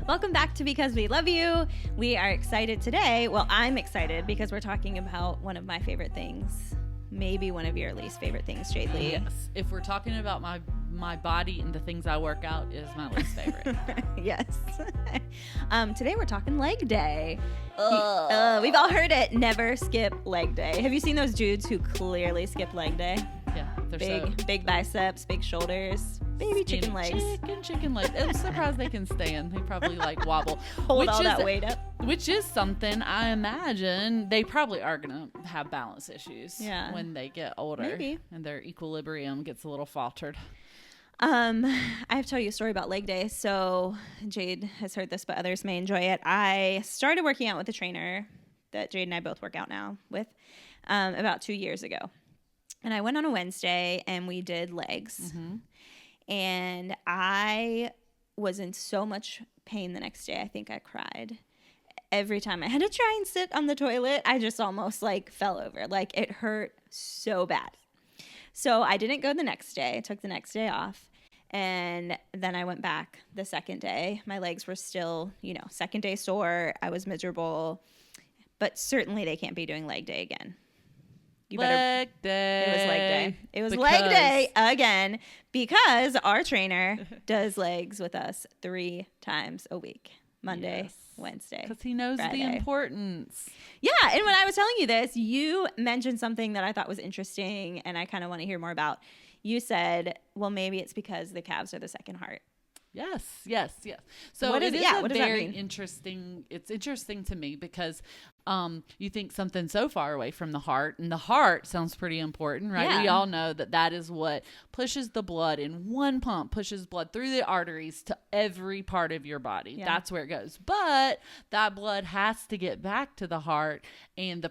Welcome back to Because We Love You. We are excited today. Well, I'm excited because we're talking about one of my favorite things. Maybe one of your least favorite things, Jade Lee. Yes. If we're talking about my body and the things I work out, is my least favorite. Yes. Today we're talking leg day. We've all heard it. Never skip leg day. Have you seen those dudes who clearly skip leg day? Yeah. They're big biceps, big shoulders, baby chicken legs. Chicken legs. I'm surprised they can stand. They probably wobble. Hold all that weight up. Which is something I imagine they probably are going to have balance issues when they get older. Maybe. And their equilibrium gets a little faltered. I have to tell you a story about leg day. So Jade has heard this, but others may enjoy it. I started working out with a trainer that Jade and I both work out now with about 2 years ago. And I went on a Wednesday and we did legs. Mm-hmm. And I was in so much pain the next day. I think I cried. Every time I had to try and sit on the toilet, I just almost fell over. It hurt so bad. So I didn't go the next day. I took the next day off. And then I went back the second day. My legs were still, second day sore. I was miserable. But certainly they can't be doing leg day again. Leg day. It was leg day. It was leg day again because our trainer does legs with us 3 times a week. Monday, Wednesday, because he knows Friday. The importance. Yeah, and when I was telling you this, you mentioned something that I thought was interesting, and I kind of want to hear more about. You said, well, maybe it's because the calves are the second heart. Yes. So what it is what does very that mean? interesting. It's interesting to me because you think something so far away from the heart, and the heart sounds pretty important, right? Yeah. We all know that is what pushes the blood in one pump, pushes blood through the arteries to every part of your body. Yeah. That's where it goes. But that blood has to get back to the heart, and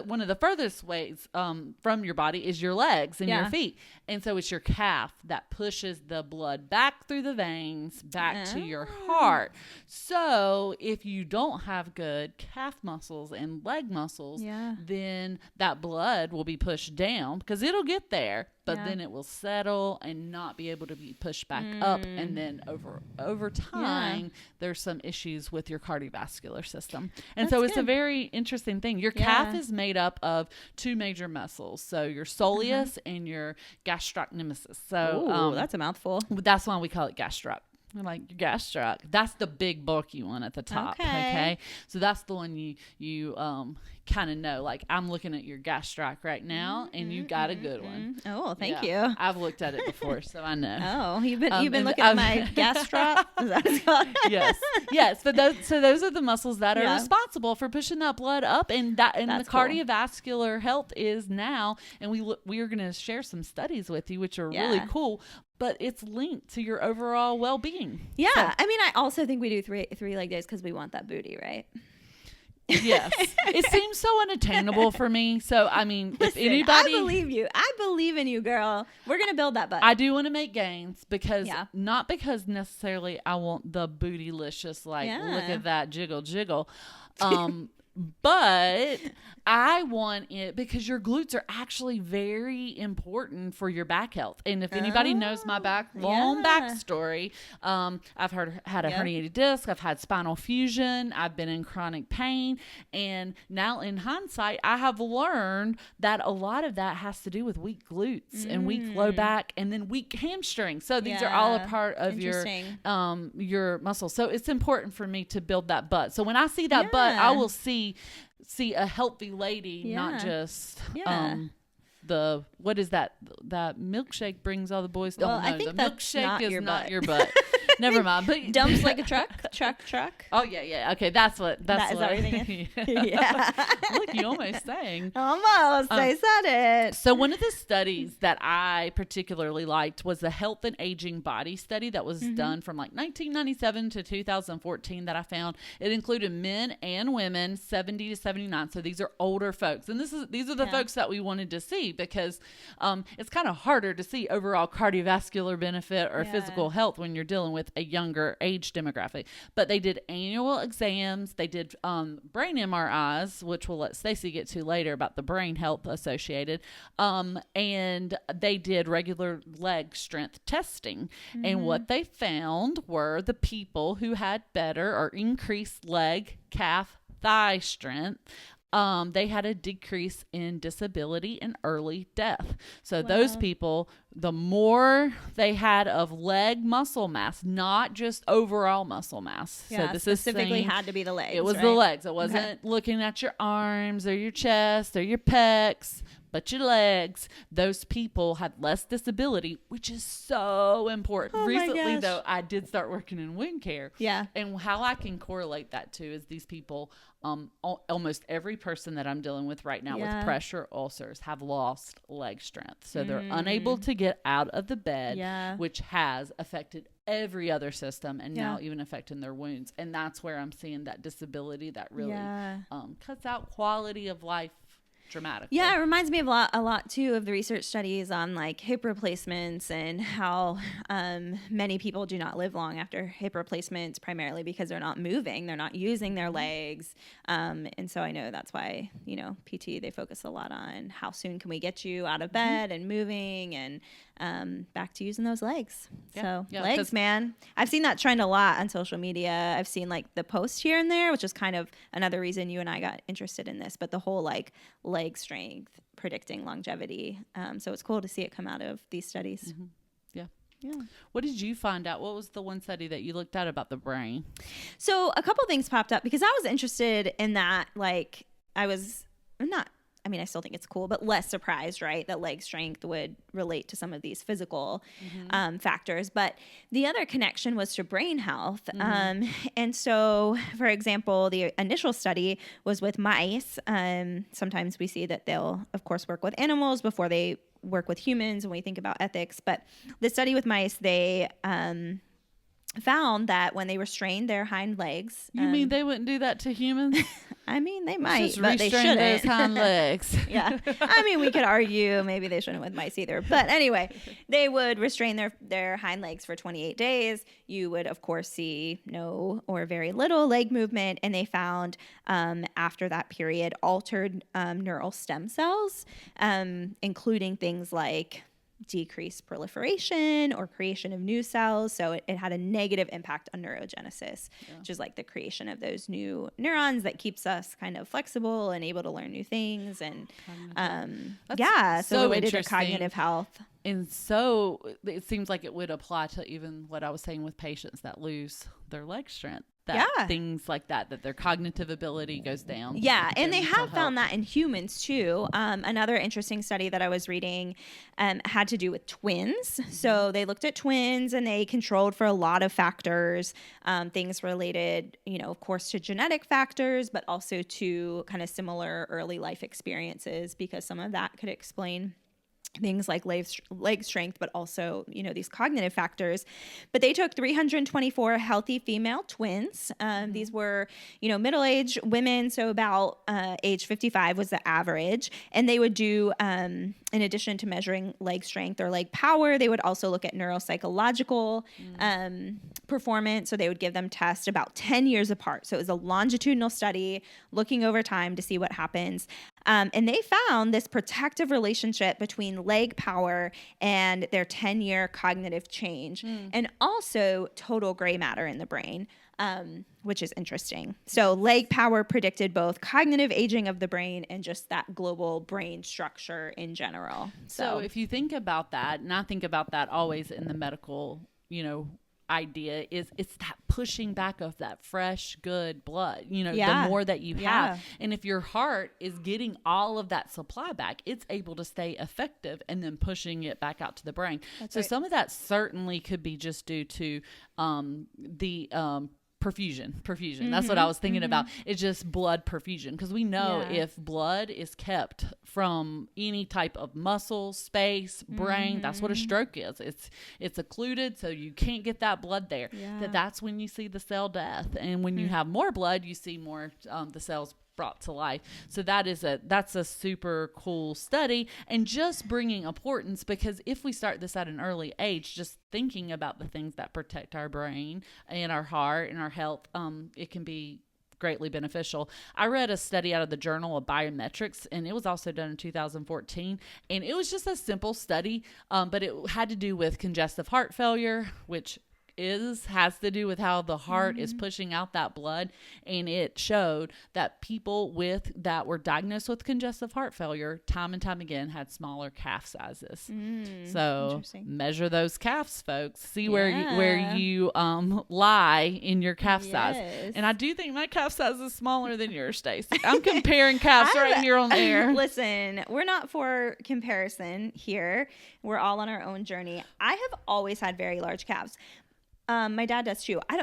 one of the furthest ways from your body is your legs and your feet. And so it's your calf that pushes the blood back through the veins back to your heart. So if you don't have good calf muscles and leg muscles, then that blood will be pushed down because it'll get there, but then it will settle and not be able to be pushed back up. And then over time, there's some issues with your cardiovascular system. And so it's a very interesting thing. Your calf is made up of 2 major muscles. So your soleus and your gastrocnemius. So that's a mouthful. That's why we call it gastroc. Like your gastroc. That's the big bulky one at the top. Okay. So that's the one you kind of know. I'm looking at your gastroc right now, and you got a good one. Oh, thank you. I've looked at it before, so I know. Oh, you've been looking at my gastroc. Is that what it's called? Yes. But those are the muscles that are responsible for pushing that blood up, and the cardiovascular health is now. And we are going to share some studies with you, which are really cool. But it's linked to your overall well-being. Yeah. So, I mean, I also think we do three leg days because we want that booty, right? Yes. It seems so unattainable for me. So, I mean, listen, if anybody... I believe you. I believe in you, girl. We're going to build that butt. I do want to make gains because... Not because necessarily I want the bootylicious, look at that jiggle. But I want it because your glutes are actually very important for your back health. And if anybody knows my long backstory, I've had a herniated disc. I've had spinal fusion. I've been in chronic pain. And now in hindsight, I have learned that a lot of that has to do with weak glutes and weak low back and then weak hamstrings. So these are all a part of your muscles. So it's important for me to build that butt. So when I see that butt, I will see a healthy lady, not just what is that milkshake brings all the boys don't know. I think the milkshake is not your butt. Never mind. But dumps like a truck. Oh yeah. Okay, that's what is that what you're thinking? Look, you almost sang. Almost. I said it. So one of the studies that I particularly liked was the Health and Aging Body study that was done from 1997 to 2014 that I found. It included men and women 70 to 79. So these are older folks. And these are the folks that we wanted to see because it's kind of harder to see overall cardiovascular benefit or physical health when you're dealing with with a younger age demographic. But they did annual exams. They did brain MRIs, which we'll let Stacy get to later about the brain health associated. And they did regular leg strength testing. Mm-hmm. And what they found were the people who had better or increased leg, calf, thigh strength, they had a decrease in disability and early death. So those people, the more they had of leg muscle mass, not just overall muscle mass. Yeah, so this specifically had to be the legs. It was the legs. It wasn't looking at your arms or your chest or your pecs, but your legs. Those people had less disability, which is so important. Recently, though, I did start working in wound care. Yeah. And how I can correlate that to is these people, almost every person that I'm dealing with right now with pressure ulcers have lost leg strength. So they're unable to get out of the bed, which has affected every other system and now even affecting their wounds. And that's where I'm seeing that disability that really cuts out quality of life dramatically. Yeah, it reminds me of a lot too of the research studies on like hip replacements and how many people do not live long after hip replacements, primarily because they're not moving, they're not using their legs. And so I know that's why, you know, PT, they focus a lot on how soon can we get you out of bed and moving and back to using those legs. Legs, man. I've seen that trend a lot on social media. I've seen like the posts here and there, which is kind of another reason you and I got interested in this, but the whole like leg strength predicting longevity. So it's cool to see it come out of these studies. Mm-hmm. Yeah. What did you find out? What was the one study that you looked at about the brain? So a couple things popped up because I was interested in that. Like I still think it's cool, but less surprised, right, that leg strength would relate to some of these physical factors. But the other connection was to brain health. And so, for example, the initial study was with mice. Sometimes we see that they'll, of course, work with animals before they work with humans when we think about ethics. But the study with mice, they found that when they restrained their hind legs. You mean they wouldn't do that to humans? I mean, they might, but they shouldn't. Those hind legs. Yeah. I mean, we could argue maybe they shouldn't with mice either. But anyway, they would restrain their hind legs for 28 days. You would, of course, see no or very little leg movement. And they found after that period altered neural stem cells, including things like decreased proliferation or creation of new cells. So it had a negative impact on neurogenesis, which is like the creation of those new neurons that keeps us kind of flexible and able to learn new things. And so related to cognitive health. And so it seems like it would apply to even what I was saying with patients that lose their leg strength. Things like that their cognitive ability goes down. Yeah, and they have found that in humans too. Another interesting study that I was reading had to do with twins. So they looked at twins and they controlled for a lot of factors, things related, of course, to genetic factors, but also to kind of similar early life experiences, because some of that could explain things like leg strength, but also, these cognitive factors. But they took 324 healthy female twins. These were, middle-aged women, so about age 55 was the average. And they would do, in addition to measuring leg strength or leg power, they would also look at neuropsychological performance. So they would give them tests about 10 years apart. So it was a longitudinal study looking over time to see what happens. And they found this protective relationship between leg power and their 10-year cognitive change, and also total gray matter in the brain, which is interesting. So leg power predicted both cognitive aging of the brain and just that global brain structure in general. So if you think about that, and I think about that always in the medical, idea, is it's that pushing back of that fresh, good blood, the more that you have. And if your heart is getting all of that supply back, it's able to stay effective and then pushing it back out to the brain. That's right. Some of that certainly could be just due to the perfusion. That's what I was thinking about. It's just blood perfusion, because we know if blood is kept from any type of muscle, space, brain, that's what a stroke is. It's occluded, so you can't get that blood there. That's when you see the cell death. And when you have more blood, you see more the cells brought to life. So that's a super cool study, and just bringing importance, because if we start this at an early age, just thinking about the things that protect our brain and our heart and our health, it can be greatly beneficial. I read a study out of the Journal of Biometrics, and it was also done in 2014, and it was just a simple study, but it had to do with congestive heart failure, which has to do with how the heart is pushing out that blood. And it showed that people that were diagnosed with congestive heart failure time and time again had smaller calf sizes. So measure those calves, folks. See where you lie in your calf size. And I do think my calf size is smaller than yours, Stacy. I'm comparing calves right here on air. Listen, we're not for comparison here. We're all on our own journey. I have always had very large calves. My dad does too. I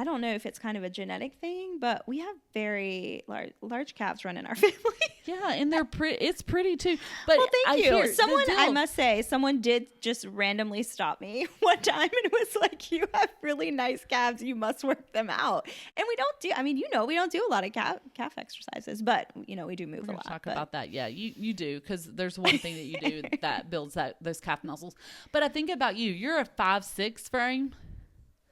don't know if it's kind of a genetic thing, but we have very large calves running our family. Yeah, and they're it's pretty too. But well, thank you. I must say, someone did just randomly stop me one time and was like, "You have really nice calves. You must work them out." And we don't do. I mean, we don't do a lot of calf exercises, but we do move a lot. Talk about that. Yeah, you do, because there's one thing that you do that builds those calf muscles. But I think about you. You're a 5'6" frame.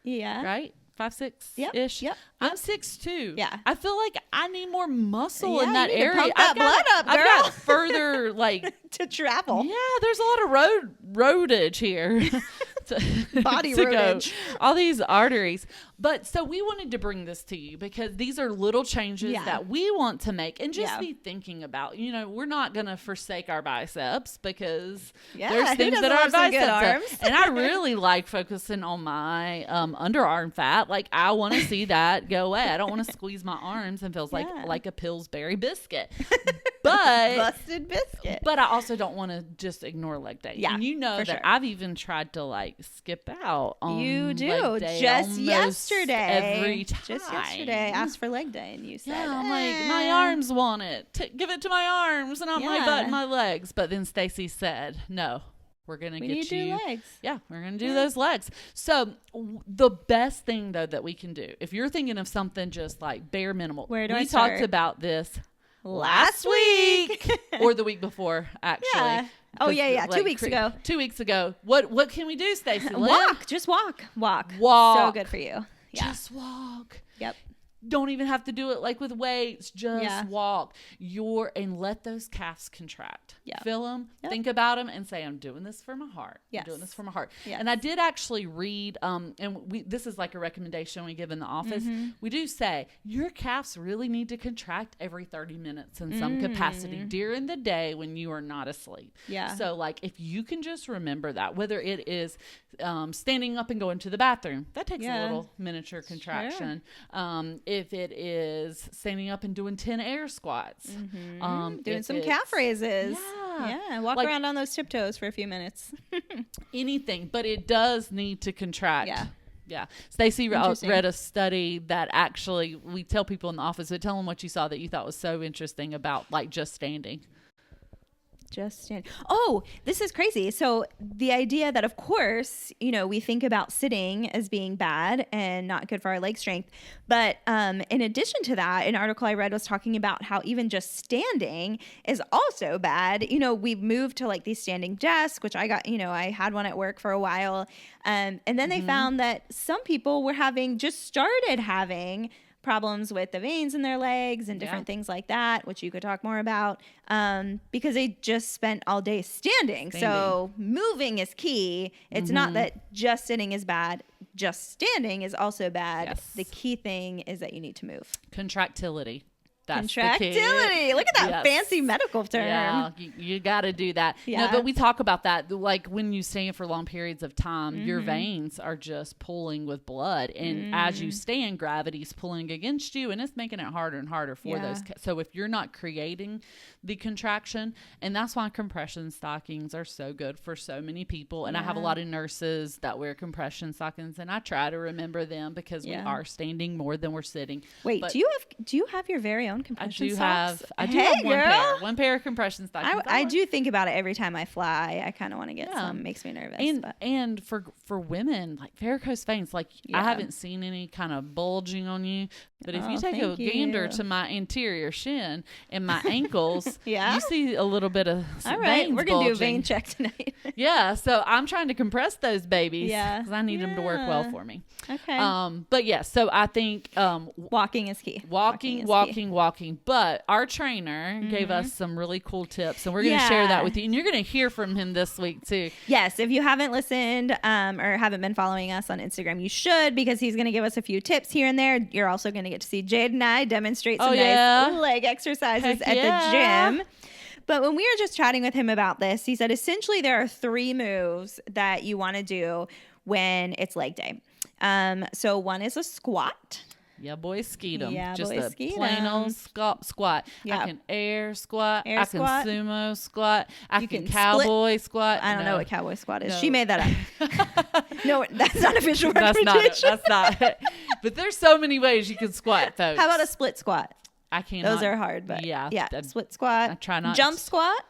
Yeah. Right? 5'6" ish. Yep. I'm 6'2". Yeah. I feel like I need more muscle in that area. Pump that blood up, girl. I've got further to travel. Yeah, there's a lot of roadage here. Body roadage. All these arteries. But so we wanted to bring this to you because these are little changes that we want to make, and just be thinking about, we're not going to forsake our biceps, because there's things that our biceps are. And I really like focusing on my underarm fat. Like, I want to see that go away. I don't want to squeeze my arms and feels like a Pillsbury biscuit. But busted biscuit. But I also don't want to just ignore leg day. Yeah, and that I've even tried to skip out on you do leg day just yesterday. Every time. Just yesterday, asked for leg day, and you said, I'm like, my arms want it. Give it to my arms, and not my butt and my legs. But then Stacy said, no. We're going to get you legs. Yeah, we're going to do those legs. So the best thing, though, that we can do, if you're thinking of something just like bare minimal, we talked about this last week or the week before, actually. Yeah. Oh, yeah. 2 weeks ago. 2 weeks ago. What can we do, Stacy? Walk. Just walk. Walk. So good for you. Yeah. Just walk. Yep. Don't even have to do it with weights. Just walk. And let those calves contract. Yeah. Feel them. Yep. Think about them and say, I'm doing this for my heart. Yes. I'm doing this for my heart. Yes. And I did actually read, and this is like a recommendation we give in the office. We do say your calves really need to contract every 30 minutes in some capacity during the day when you are not asleep. Yeah. So if you can just remember that, whether it is standing up and going to the bathroom, that takes a little miniature contraction. Sure. If it is standing up and doing 10 air squats, doing some calf raises. Yeah. Walk around on those tiptoes for a few minutes. Anything, but it does need to contract. Yeah. Stacy read a study that actually, we tell people in the office, so tell them what you saw that you thought was so interesting about just standing. Oh, this is crazy. So the idea that, of course, we think about sitting as being bad and not good for our leg strength. But in addition to that, an article I read was talking about how even just standing is also bad. We've moved to these standing desks, which I got, I had one at work for a while. And then they found that some people were started having problems with the veins in their legs and different things like that, which you could talk more about, because they just spent all day standing. So moving is key. It's not that just sitting is bad. Just standing is also bad. Yes. The key thing is that you need to move. Contractility. Contractility. Look at that fancy medical term. Yeah, you got to do that. Yeah. No, but we talk about that. When you stand for long periods of time, your veins are just pulling with blood. And as you stand, gravity's pulling against you, and it's making it harder and harder for those. So if you're not creating the contraction, and that's why compression stockings are so good for so many people. And I have a lot of nurses that wear compression stockings, and I try to remember them because we are standing more than we're sitting. Wait, do you have your very own own compression I do socks? have Hey, one pair of compression stockings. I do think about it every time I fly. I kind of want to get some. Makes me nervous. And for women, like varicose veins, like I haven't seen any kind of bulging on you. But if you take a gander to my anterior shin and my ankles, you see a little bit of all right, veins we're going to do a bulging. vein check tonight. Yeah, so I'm trying to compress those babies because I need them to work well for me. Okay. But yeah, so I think walking is key. Walking. But our trainer gave us some really cool tips, and we're going to share that with you. And you're going to hear from him this week too. Yes, if you haven't listened or haven't been following us on Instagram, you should, because he's going to give us a few tips here and there. You're also going to get to see Jade and I demonstrate some nice leg exercises at the gym. But when we were just chatting with him about this, he said essentially there are 3 moves that you want to do when it's leg day. So one is a squat. Yeah, boy, skeet 'em. Yeah, just boy, a skeet plain 'em. old squat. Yeah. I can air squat. Air I squat. can sumo squat. I You can can cowboy squat. I don't know what cowboy squat is. No. She made that up. No, that's not official That's representation. not. That's not. But there's so many ways you can squat, folks. How about a split squat? I can't. Those are hard, but yeah. I Split squat. I try not. Jump squat.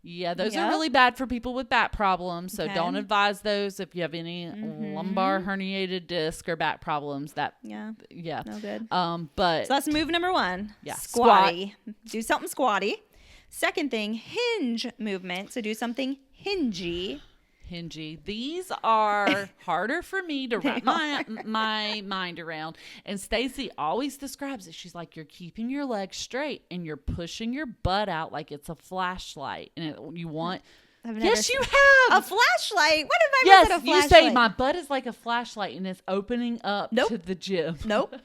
Yeah, those are really bad for people with back problems. So don't advise those if you have any lumbar herniated disc or back problems. Yeah, no good. But so that's move number 1. Yeah, squatty. Do something squatty. Second thing, hinge movement. So do something hingy. These are harder for me to wrap my mind around. And Stacy always describes it. She's like, you're keeping your legs straight and you're pushing your butt out like it's a flashlight. And you want... Yes, you have a flashlight. What have I yes, said a flashlight? you say my butt is like a flashlight and it's opening up to the gym. Nope.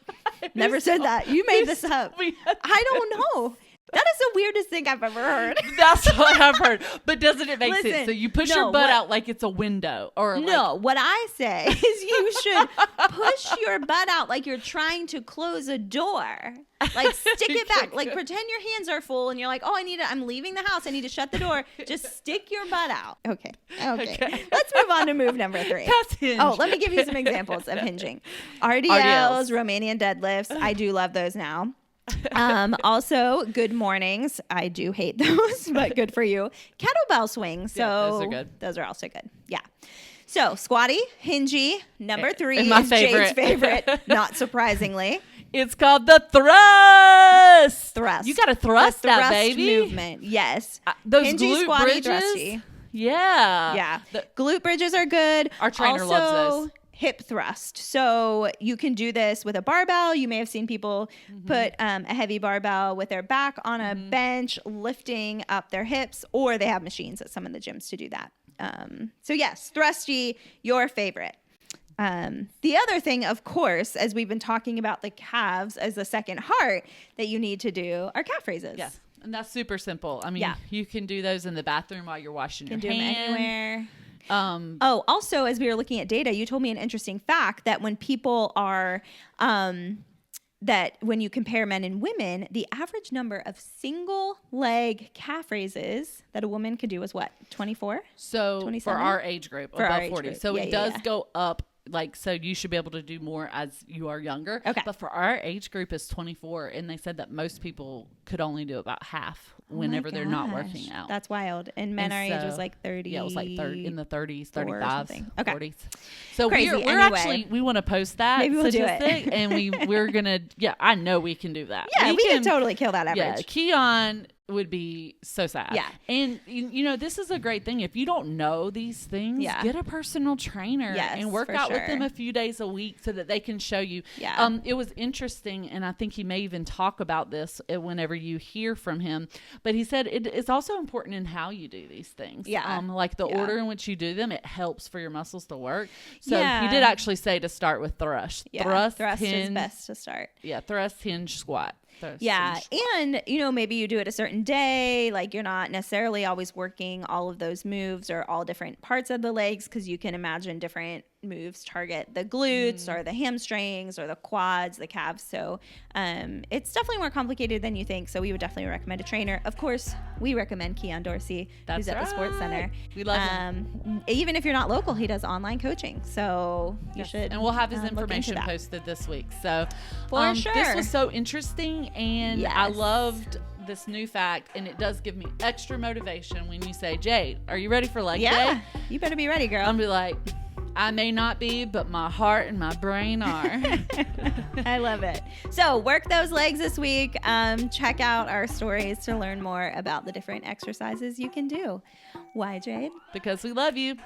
Never said that. You made this up. I don't know. That is the weirdest thing I've ever heard. That's what I've heard. But doesn't it make sense? So you push your butt out like it's a window, or what I say is you should push your butt out like you're trying to close a door. Like stick it back. Like pretend your hands are full and you're like, oh, I'm leaving the house. I need to shut the door. Just stick your butt out. Okay. Let's move on to move number 3. That's hinge. Oh, let me give you some examples of hinging. RDLs, Romanian deadlifts. I do love those now. Also good mornings. I do hate those, but good for you. Kettlebell swings. So those are good. Those are also good. Yeah. So squatty, hingy. Number 3 and my is favorite. Jade's favorite, not surprisingly. It's called the thrust. You got to thrust that thrust baby. movement. Yes. Those hingy, glute squatty, bridges. thrusty. Yeah. Glute bridges are good. Our trainer also, loves those. Hip thrust. So you can do this with a barbell. You may have seen people put a heavy barbell with their back on a bench, lifting up their hips, or they have machines at some of the gyms to do that. So yes, thrusty, your favorite. The other thing, of course, as we've been talking about the calves as the second heart that you need to do are calf raises. Yes. And that's super simple. I mean, you can do those in the bathroom while you're washing your hands. You can do them anywhere. Also, as we were looking at data, you told me an interesting fact that when people are, that when you compare men and women, the average number of single leg calf raises that a woman could do is what? 24? So 27? for our age group, For our above age 40. group. So Yeah, it does go up. Like, so you should be able to do more as you are younger. Okay. But for our age group is 24. And they said that most people could only do about half whenever they're not working out. That's wild. And men our age was like 30. Yeah, it was like 30 in the 30s, 35, okay. 40s. So Crazy. we're actually, we want to post that Maybe we'll do statistic. it. And we're going to, I know we can do that. Yeah, we can totally kill that average. Yeah, Keon would be so sad. Yeah. And this is a great thing. If you don't know these things, get a personal trainer and work out with them a few days a week so that they can show you. Yeah. It was interesting, and I think he may even talk about this whenever you hear from him, but he said it's also important in how you do these things. Yeah. Like the order in which you do them, it helps for your muscles to work. So he did actually say to start with thrust. Yeah. Thrust is best to start. Yeah, thrust, hinge, squat. And maybe you do it a certain day, like you're not necessarily always working all of those moves or all different parts of the legs, because you can imagine different moves target the glutes or the hamstrings or the quads, the calves. So it's definitely more complicated than you think. So we would definitely recommend a trainer. Of course, we recommend Keon Dorsey, who's at the Sports Center. We love him. Even if you're not local, he does online coaching. So you should. And we'll have his information posted this week. So for sure. This was so interesting, and I loved this new fact, and it does give me extra motivation when you say, Jade, are you ready for leg day? You better be ready, girl. I'll be like, I may not be, but my heart and my brain are. I love it. So work those legs this week. Check out our stories to learn more about the different exercises you can do. Why, Jade? Because we love you.